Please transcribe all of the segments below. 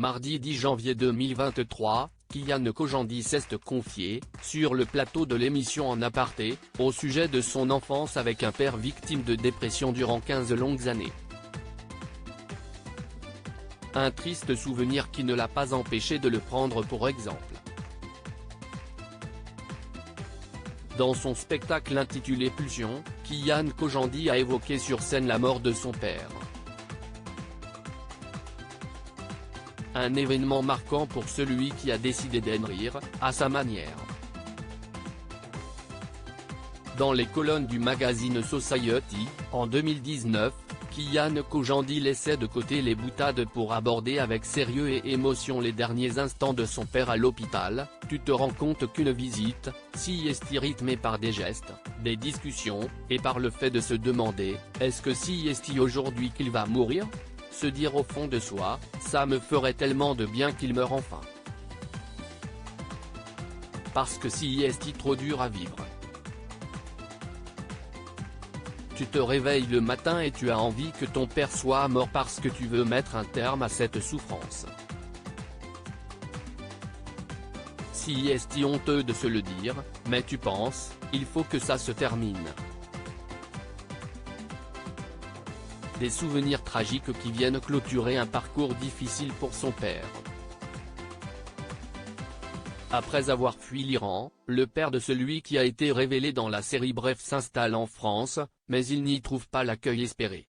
Mardi 10 janvier 2023, Kian Kojandi s'est confié, sur le plateau de l'émission En Aparté, au sujet de son enfance avec un père victime de dépression durant 15 longues années. Un triste souvenir qui ne l'a pas empêché de le prendre pour exemple. Dans son spectacle intitulé Pulsion, Kian Kojandi a évoqué sur scène la mort de son père. Un événement marquant pour celui qui a décidé d'en rire, à sa manière. Dans les colonnes du magazine Society, en 2019, Kian Kojandi laissait de côté les boutades pour aborder avec sérieux et émotion les derniers instants de son père à l'hôpital. Tu te rends compte qu'une visite, si est rythmée par des gestes, des discussions, et par le fait de se demander, est-ce que si est aujourd'hui qu'il va mourir ? Se dire au fond de soi, ça me ferait tellement de bien qu'il meure enfin. Parce que si est trop dur à vivre. Tu te réveilles le matin et tu as envie que ton père soit mort parce que tu veux mettre un terme à cette souffrance. Si est honteux de se le dire, mais tu penses, il faut que ça se termine. Des souvenirs tragiques qui viennent clôturer un parcours difficile pour son père. Après avoir fui l'Iran, le père de celui qui a été révélé dans la série Bref s'installe en France, mais il n'y trouve pas l'accueil espéré.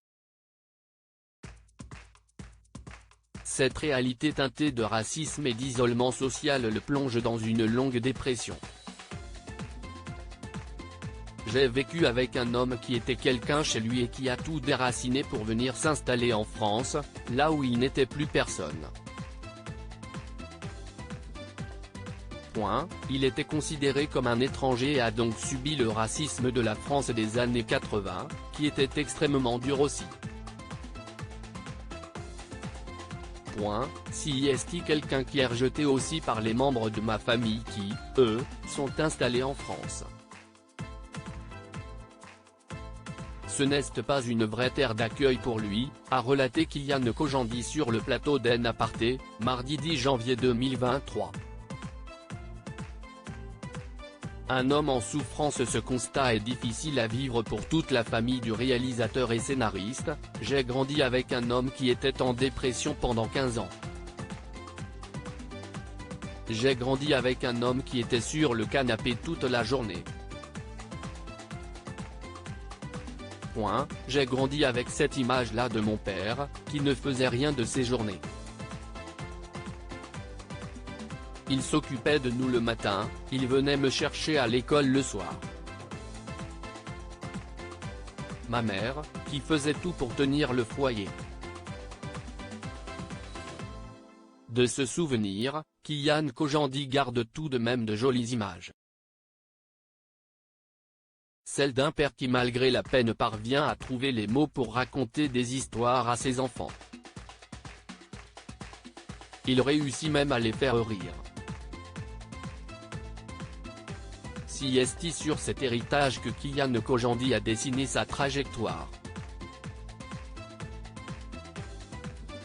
Cette réalité teintée de racisme et d'isolement social le plonge dans une longue dépression. J'ai vécu avec un homme qui était quelqu'un chez lui et qui a tout déraciné pour venir s'installer en France, là où il n'était plus personne. Il était considéré comme un étranger et a donc subi le racisme de la France des années 80, qui était extrêmement dur aussi. Si est quelqu'un qui est rejeté aussi par les membres de ma famille qui, eux, sont installés en France. Ce n'est pas une vraie terre d'accueil pour lui, a relaté Kian Kojandi sur le plateau d'En Aparté, mardi 10 janvier 2023. Un homme en souffrance. Ce constat est difficile à vivre pour toute la famille du réalisateur et scénariste. J'ai grandi avec un homme qui était en dépression pendant 15 ans. J'ai grandi avec un homme qui était sur le canapé toute la journée. J'ai grandi avec cette image-là de mon père, qui ne faisait rien de ses journées. Il s'occupait de nous le matin, il venait me chercher à l'école le soir. Ma mère, qui faisait tout pour tenir le foyer. De ce souvenir, Kian Kojandi garde tout de même de jolies images. Celle d'un père qui malgré la peine parvient à trouver les mots pour raconter des histoires à ses enfants. Il réussit même à les faire rire. Si est sur cet héritage que Kian Kojandi a dessiné sa trajectoire.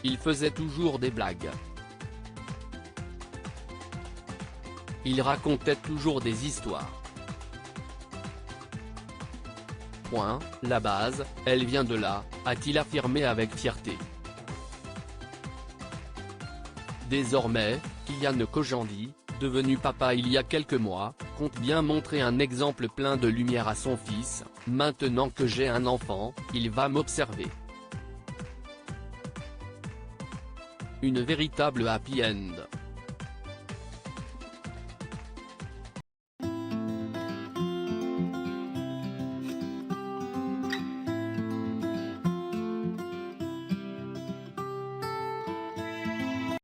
Il faisait toujours des blagues. Il racontait toujours des histoires. La base, elle vient de là, a-t-il affirmé avec fierté. Désormais, Kian Kojandi, devenu papa il y a quelques mois, compte bien montrer un exemple plein de lumière à son fils. Maintenant que j'ai un enfant, il va m'observer. Une véritable happy end.